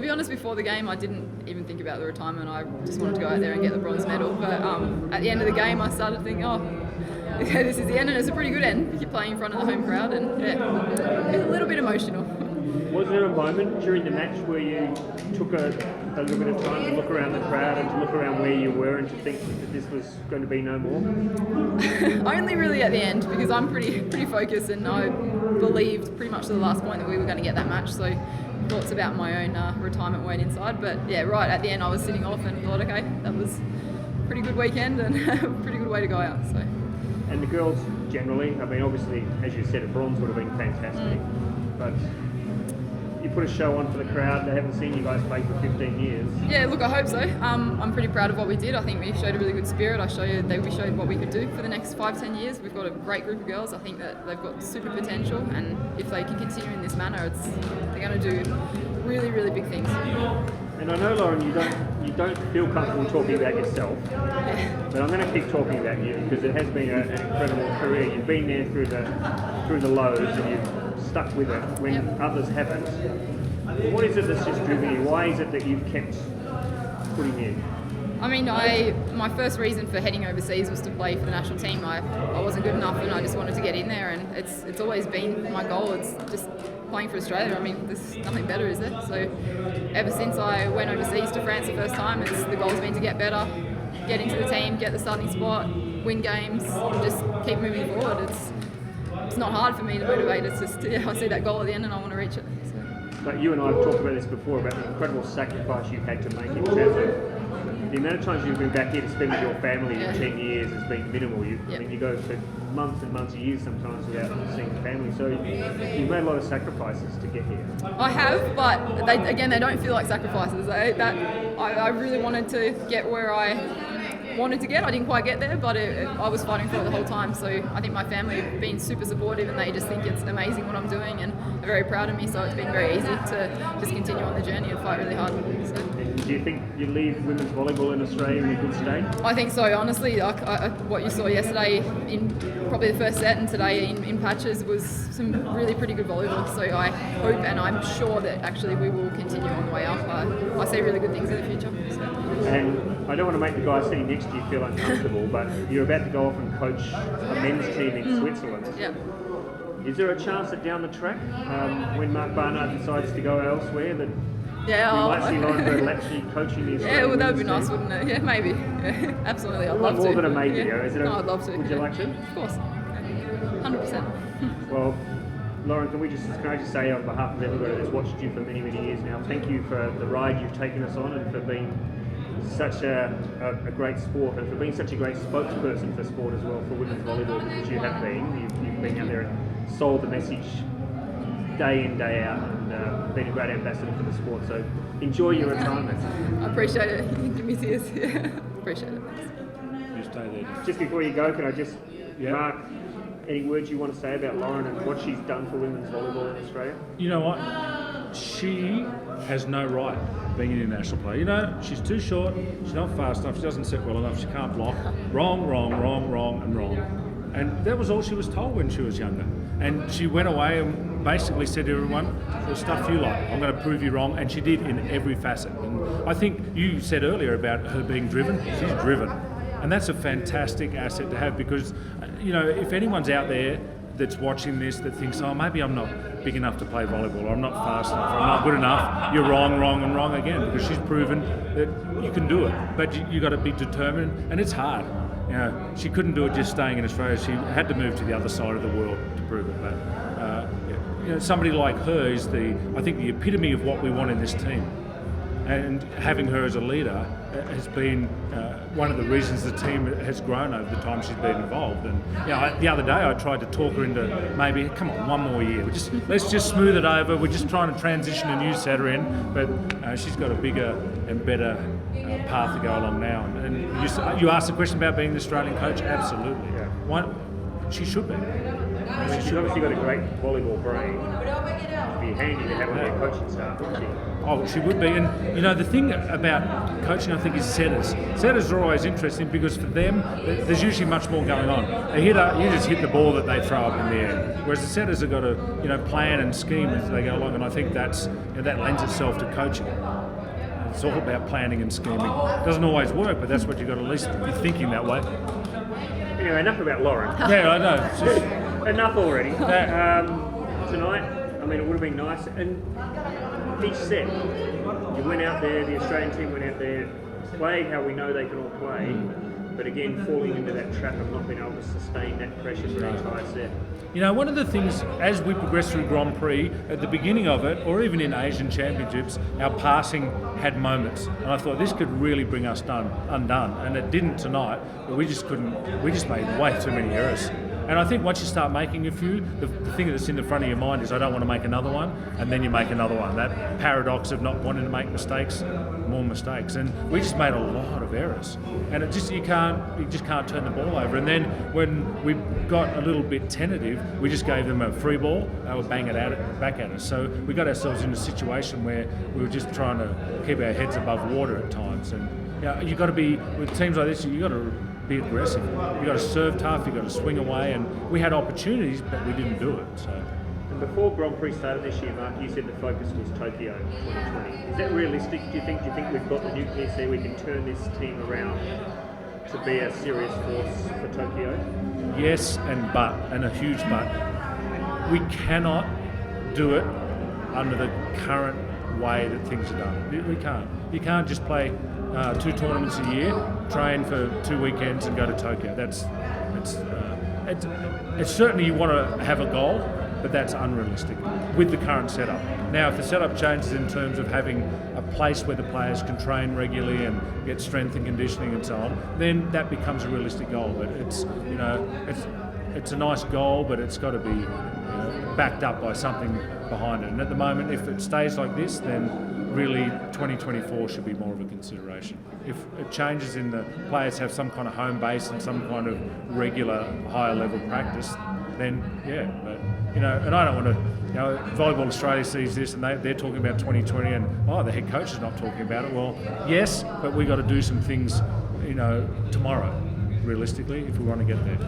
be honest, before the game, I didn't even think about the retirement. I just wanted to go out there and get the bronze medal. But at the end of the game, I started thinking, this is the end, and it's a pretty good end. You're playing in front of the home crowd, and it's a little bit emotional. Was there a moment during the match where you took a little bit of time to look around the crowd and to look around where you were and to think that this was going to be no more? Only really at the end, because I'm pretty focused, and I believed pretty much to the last point that we were going to get that match. So thoughts about my own retirement weren't inside. But yeah, right at the end, I was sitting off and thought, okay, that was a pretty good weekend and a pretty good way to go out. So. And the girls generally, I mean, obviously, as you said, a bronze would have been fantastic, but you put a show on for the crowd. They haven't seen you guys play for 15 years. Yeah, look, I hope so. I'm pretty proud of what we did. I think we showed a really good spirit. We showed what we could do for the next 5-10 years. We've got a great group of girls. I think that they've got super potential, and if they can continue in this manner, they're going to do really, really big things. And I know, Lauren, you don't feel comfortable talking about yourself, but I'm going to keep talking about you because it has been an incredible career. You've been there through the lows, and you've stuck with it when others haven't. What is it that's just driven you? Why is it that you've kept putting in? I mean, my first reason for heading overseas was to play for the national team. I wasn't good enough, and I just wanted to get in there, and it's always been my goal. It's just playing for Australia. I mean, there's nothing better, is there? So ever since I went overseas to France the first time, the goal's been to get better, get into the team, get the starting spot, win games, just keep moving forward. It's not hard for me to motivate. It's just I see that goal at the end and I want to reach it. So. But you and I have talked about this before, about the incredible sacrifice you've had to make in terms of the amount of times you've been back here to spend with your family in 10 years has been minimal. I mean, you go for months and months, years sometimes without seeing the family. So you've made a lot of sacrifices to get here. I have, but they don't feel like sacrifices. I really wanted to get where I wanted to get. I didn't quite get there, but I was fighting for it the whole time. So I think my family have been super supportive, and they just think it's amazing what I'm doing, and they're very proud of me. So it's been very easy to just continue on the journey and fight really hard. So. Do you think you leave women's volleyball in Australia in a good state? I think so, honestly. What you saw yesterday in probably the first set and today in patches was some really pretty good volleyball. So I hope and I'm sure that actually we will continue on the way up. I see really good things in the future. So. And I don't want to make the guy sitting next to you feel uncomfortable, but you're about to go off and coach a men's team in Switzerland. Yeah. Is there a chance that down the track, when Mark Barnard decides to go elsewhere, that we might see Lauren Bertolacci coaching the Australian Yeah, well, that would be nice, team? wouldn't it? Yeah, maybe. Yeah, absolutely, I'd love to. More than a maybe, is it? No, I'd love to. Would you like to? Of course, 100%. Well, Lauren, can I just say on behalf of everybody that's watched you for many, many years now, thank you for the ride you've taken us on and for being such a great sport and for being such a great spokesperson for sport as well, for women's volleyball, which you have been. You've been out there and sold the message day in, day out, and been a great ambassador for the sport. So enjoy your retirement. I appreciate it. You can give me tears. Appreciate it. You stay there. Just before you go, can I just, Mark, any words you want to say about Lauren and what she's done for women's volleyball in Australia? You know what? She has no right being an international player. You know, she's too short, she's not fast enough, she doesn't set well enough, she can't block. Wrong, and wrong. And that was all she was told when she was younger. And she went away and basically said to everyone, the stuff you like, I'm going to prove you wrong. And she did in every facet. And I think you said earlier about her being driven. She's driven. And that's a fantastic asset to have because, you know, if anyone's out there that's watching this that thinks, oh, maybe I'm not big enough to play volleyball, or I'm not fast enough, or I'm not good enough, you're wrong again, because she's proven that you can do it. But you got to be determined, and it's hard. You know, she couldn't do it just staying in Australia. She had to move to the other side of the world to prove it. But you know, somebody like her is I think the epitome of what we want in this team. And having her as a leader has been one of the reasons the team has grown over the time she's been involved. And you know, the other day I tried to talk her into maybe, come on, one more year. Let's just smooth it over. We're just trying to transition a new setter in, but she's got a bigger and better path to go along now. And you asked the question about being the Australian coach. Absolutely. Yeah. She should be. She's obviously got a great volleyball brain. It'd be handy to have on your coaching staff, wouldn't she? Oh, she would be. And, you know, the thing about coaching, I think, is setters. Setters are always interesting because for them, there's usually much more going on. You just hit the ball that they throw up in the air. Whereas the setters have got to, you know, plan and scheme as they go along. And I think that lends itself to coaching. It's all about planning and scheming. It doesn't always work, but that's what you've got to at least be thinking that way. Anyway, enough about Lauren. Yeah, I know. It's just, Enough already. Tonight, I mean, it would have been nice. And each set, you went out there, the Australian team went out there, played how we know they can all play, but again, falling into that trap of not being able to sustain that pressure for the entire set. you know, one of the things as we progress through Grand Prix, at the beginning of it, or even in Asian Championships, our passing had moments. And I thought this could really bring us undone. And it didn't tonight, but we just made way too many errors. And I think once you start making a few, the thing that's in the front of your mind is I don't want to make another one, and then you make another one. That paradox of not wanting to make mistakes, more mistakes. And we just made a lot of errors. And you just can't turn the ball over. And then when we got a little bit tentative, we just gave them a free ball, they would bang it back at us. So we got ourselves in a situation where we were just trying to keep our heads above water at times. And you've got to be, with teams like this, you've got to be aggressive. You've got to serve tough, you've got to swing away, and we had opportunities, but we didn't do it. So. And before Grand Prix started this year, Mark, you said the focus was Tokyo 2020. Is that realistic? Do you think we've got the nucleus there, we can turn this team around to be a serious force for Tokyo? Yes, and a huge but. We cannot do it under the current way that things are done. We can't. You can't just play 2 tournaments a year, train for 2 weekends and go to Tokyo. It's certainly you want to have a goal, but that's unrealistic with the current setup. Now, if the setup changes in terms of having a place where the players can train regularly and get strength and conditioning and so on, then that becomes a realistic goal. But it's a nice goal, but it's got to be backed up by something behind it. And at the moment, if it stays like this, then really 2024 should be more of a consideration. If it changes in the players have some kind of home base and some kind of regular higher level practice, then yeah, but and I don't want to, Volleyball Australia sees this and they're talking about 2020 and the head coach is not talking about it. Well, yes, but we got to do some things, tomorrow, realistically, if we want to get there.